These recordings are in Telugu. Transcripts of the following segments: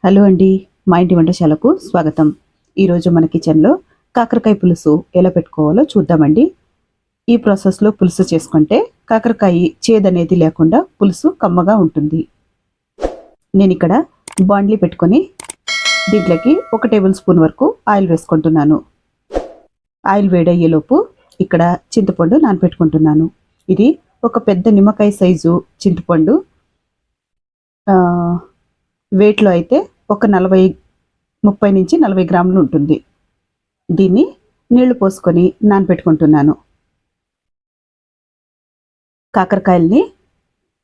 హలో అండి, మా ఇంటి వంటశాలకు స్వాగతం. ఈరోజు మన కిచెన్లో కాకరకాయ పులుసు ఎలా పెట్టుకోవాలో చూద్దామండి. ఈ ప్రాసెస్లో పులుసు చేసుకుంటే కాకరకాయ చేదనేది లేకుండా పులుసు కమ్మగా ఉంటుంది. నేను ఇక్కడ బాండ్లీ పెట్టుకొని దీంట్లోకి 1 టేబుల్ స్పూన్ వరకు ఆయిల్ వేసుకుంటున్నాను. ఆయిల్ వేడయ్యేలోపు ఇక్కడ చింతపండు నానబెట్టుకుంటున్నాను. ఇది ఒక పెద్ద నిమ్మకాయ సైజు చింతపండు. వెయిట్లో అయితే ఒక 30 నుంచి 40 గ్రాములు ఉంటుంది. దీన్ని నీళ్లు పోసుకొని నానబెట్టుకుంటున్నాను. కాకరకాయల్ని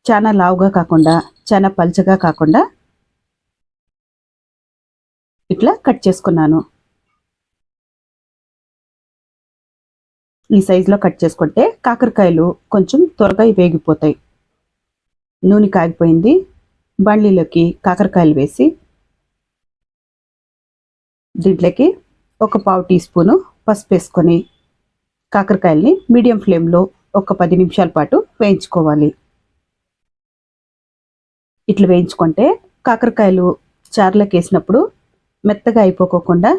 చాలా లావుగా కాకుండా చాలా పల్చగా కాకుండా ఇట్లా కట్ చేసుకున్నాను. ఈ సైజులో కట్ చేసుకుంటే కాకరకాయలు కొంచెం త్వరగా వేగిపోతాయి. నూనె కాగిపోయింది. బండ్లీలోకి కాకరకాయలు వేసి దీంట్లోకి ఒక 1/2 టీ స్పూను పసుపు వేసుకొని కాకరకాయల్ని మీడియం ఫ్లేమ్లో ఒక 10 నిమిషాల పాటు వేయించుకోవాలి. ఇట్లా వేయించుకుంటే కాకరకాయలు చారులోకి వేసినప్పుడు మెత్తగా అయిపోకుండా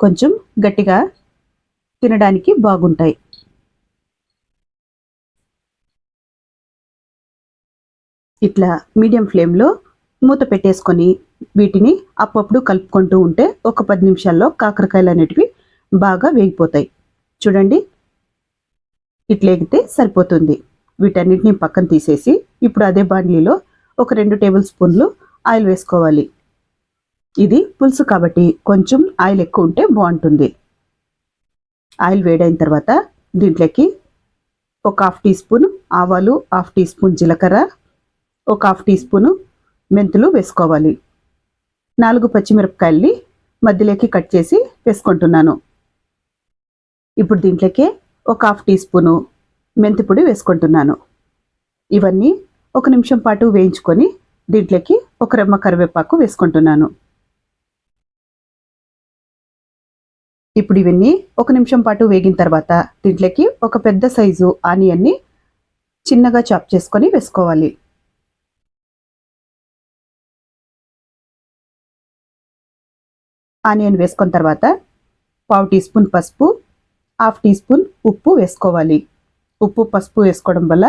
కొంచెం గట్టిగా తినడానికి బాగుంటాయి. ఇట్లా మీడియం ఫ్లేమ్లో మూత పెట్టేసుకొని వీటిని అప్పుడప్పుడు కలుపుకుంటూ ఉంటే ఒక 10 నిమిషాల్లో కాకరకాయలు అనేటివి బాగా వేగిపోతాయి. చూడండి, ఇట్లా వేగితే సరిపోతుంది. వీటన్నిటిని పక్కన తీసేసి ఇప్పుడు అదే బాండ్లీలో ఒక 2 టేబుల్ స్పూన్లు ఆయిల్ వేసుకోవాలి. ఇది పులుసు కాబట్టి కొంచెం ఆయిల్ ఎక్కువ ఉంటే బాగుంటుంది. ఆయిల్ వేడైన తర్వాత దీంట్లోకి ఒక 1/2 టీ స్పూన్ ఆవాలు, 1/2 టీ స్పూన్ జీలకర్ర, ఒక 1/2 టీ స్పూను మెంతులు వేసుకోవాలి. 4 పచ్చిమిరపకాయల్ని మధ్యలోకి కట్ చేసి వేసుకుంటున్నాను. ఇప్పుడు దీంట్లోకి ఒక 1/2 టీ స్పూను మెంతి పొడి వేసుకుంటున్నాను. ఇవన్నీ 1 నిమిషం పాటు వేయించుకొని దీంట్లోకి ఒక రెమ్మ కరివేపాకు వేసుకుంటున్నాను. ఇప్పుడు ఇవన్నీ 1 నిమిషం పాటు వేగిన తర్వాత దీంట్లోకి ఒక పెద్ద సైజు ఆనియన్ని చిన్నగా చాప్ చేసుకొని వేసుకోవాలి. ఆనియన్ వేసుకున్న తర్వాత 1/2 టీ స్పూన్ పసుపు, 1/2 టీ స్పూన్ ఉప్పు వేసుకోవాలి. ఉప్పు పసుపు వేసుకోవడం వల్ల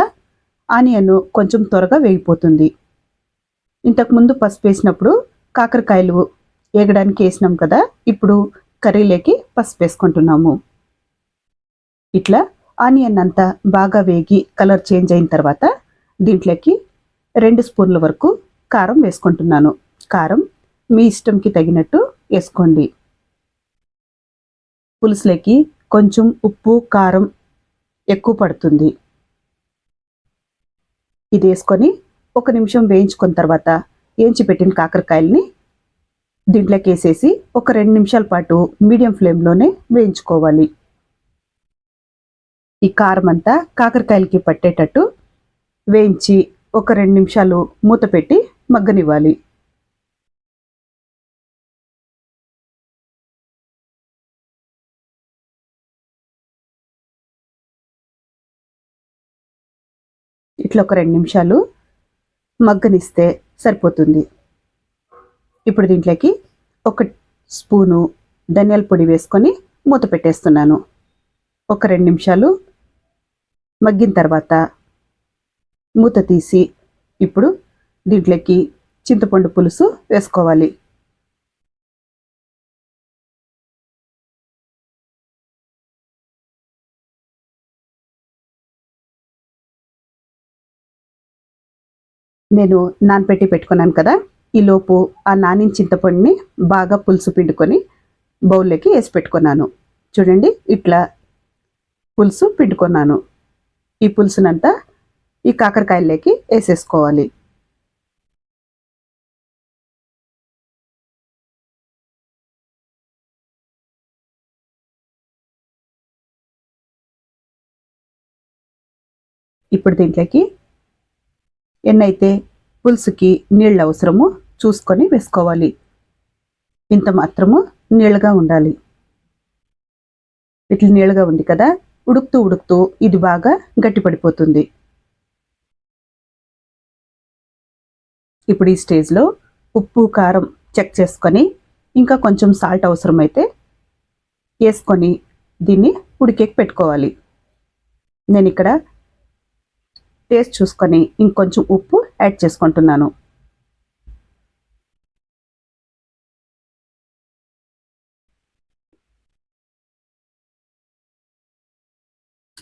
ఆనియన్ కొంచెం త్వరగా వేగిపోతుంది. ఇంతకుముందు పసుపు వేసినప్పుడు కాకరకాయలు వేగడానికి వేసినాం కదా, ఇప్పుడు కర్రీలోకి పసుపు వేసుకుంటున్నాము. ఇట్లా ఆనియన్ అంతా బాగా వేగి కలర్ చేంజ్ అయిన తర్వాత దీంట్లోకి 2 స్పూన్ల వరకు కారం వేసుకుంటున్నాను. కారం మీ ఇష్టంకి తగినట్టు వేసుకోండి. పులుసులోకి కొంచెం ఉప్పు కారం ఎక్కువ పడుతుంది. ఇది వేసుకొని 1 నిమిషం వేయించుకున్న తర్వాత వేయించి పెట్టిన కాకరకాయల్ని దీంట్లోకి వేసేసి ఒక 2 నిమిషాల పాటు మీడియం ఫ్లేమ్లోనే వేయించుకోవాలి. ఈ కారం అంతా కాకరకాయలకి పట్టేటట్టు వేయించి ఒక 2 నిమిషాలు మూత పెట్టి మగ్గనివ్వాలి. ఇట్లా ఒక 2 నిమిషాలు మగ్గనిస్తే సరిపోతుంది. ఇప్పుడు దీంట్లోకి 1 స్పూను ధనియాల పొడి వేసుకొని మూత పెట్టేస్తున్నాను. ఒక 2 నిమిషాలు మగ్గిన తర్వాత మూత తీసి ఇప్పుడు దీంట్లోకి చింతపండు పులుసు వేసుకోవాలి. నేను నానపెట్టి పెట్టుకున్నాను కదా, ఈలోపు ఆ నానిన చింతపండుని బాగా పులుసు పిండుకొని బౌల్లోకి వేసి పెట్టుకున్నాను. చూడండి, ఇట్లా పులుసు పిండుకున్నాను. ఈ పులుసునంతా ఈ కాకరకాయల్లోకి వేసేసుకోవాలి. ఇప్పుడు దీంట్లోకి ఎన్నైతే పులుసుకి నీళ్ళు అవసరమో చూసుకొని వేసుకోవాలి. ఇంత మాత్రము నీళ్ళగా ఉండాలి. ఇట్లా నీళ్ళగా ఉంది కదా, ఉడుకుతూ ఇది బాగా గట్టిపడిపోతుంది. ఇప్పుడు ఈ స్టేజ్లో ఉప్పు కారం చెక్ చేసుకొని ఇంకా కొంచెం సాల్ట్ అవసరమైతే వేసుకొని దీన్ని ఉడికేకి పెట్టుకోవాలి. నేను ఇక్కడ టేస్ట్ చూసుకొని ఇంకొంచెం ఉప్పు యాడ్ చేసుకుంటున్నాను.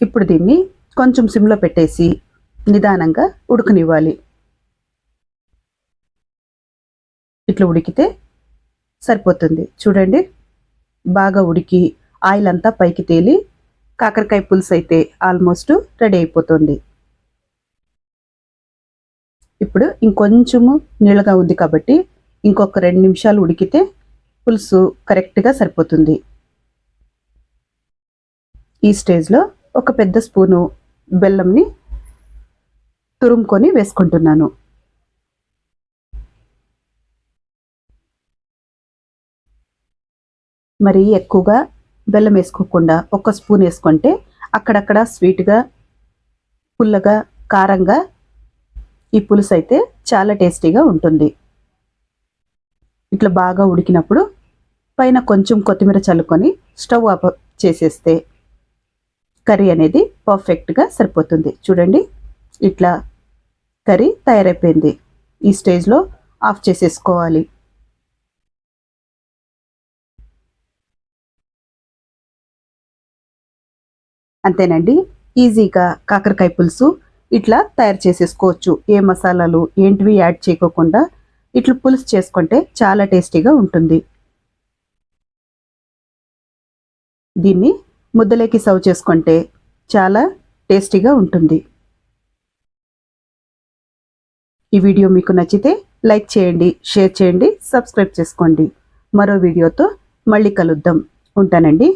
ఇప్పుడు దీన్ని కొంచెం సిమ్లో పెట్టేసి నిదానంగా ఉడకనివ్వాలి. ఇట్లా ఉడికితే సరిపోతుంది. చూడండి, బాగా ఉడికి ఆయిల్ అంతా పైకి తేలి కాకరకాయ పులుసు అయితే ఆల్మోస్ట్ రెడీ అయిపోతుంది. ఇప్పుడు ఇంకొంచెము నీళ్ళగా ఉంది కాబట్టి ఇంకొక 2 నిమిషాలు ఉడికితే పులుసు కరెక్ట్గా సరిపోతుంది. ఈ స్టేజ్లో ఒక పెద్ద స్పూను బెల్లంని తురుముకొని వేసుకుంటున్నాను. మరి ఎక్కువగా బెల్లం వేసుకోకుండా ఒక స్పూన్ వేసుకుంటే అక్కడక్కడ స్వీట్గా, పుల్లగా, కారంగా ఈ పులుసు అయితే చాలా టేస్టీగా ఉంటుంది. ఇట్లా బాగా ఉడికినప్పుడు పైన కొంచెం కొత్తిమీర చల్లుకొని స్టవ్ ఆఫ్ చేసేస్తే కర్రీ అనేది పర్ఫెక్ట్గా సరిపోతుంది. చూడండి, ఇట్లా కర్రీ తయారైపోయింది. ఈ స్టేజ్లో ఆఫ్ చేసేసుకోవాలి. అంతేనండి, ఈజీగా కాకరకాయ పులుసు ఇట్లా తయారు చేసేసుకోవచ్చు. ఏ మసాలాలు ఏంటివి యాడ్ చేయకోకుండా ఇట్లా పులుసు చేసుకుంటే చాలా టేస్టీగా ఉంటుంది. దీన్ని ముద్దలేకి సర్వ్ చేసుకుంటే చాలా టేస్టీగా ఉంటుంది. ఈ వీడియో మీకు నచ్చితే లైక్ చేయండి, షేర్ చేయండి, సబ్స్క్రైబ్ చేసుకోండి. మరో వీడియోతో మళ్ళీ కలుద్దాం. ఉంటానండి.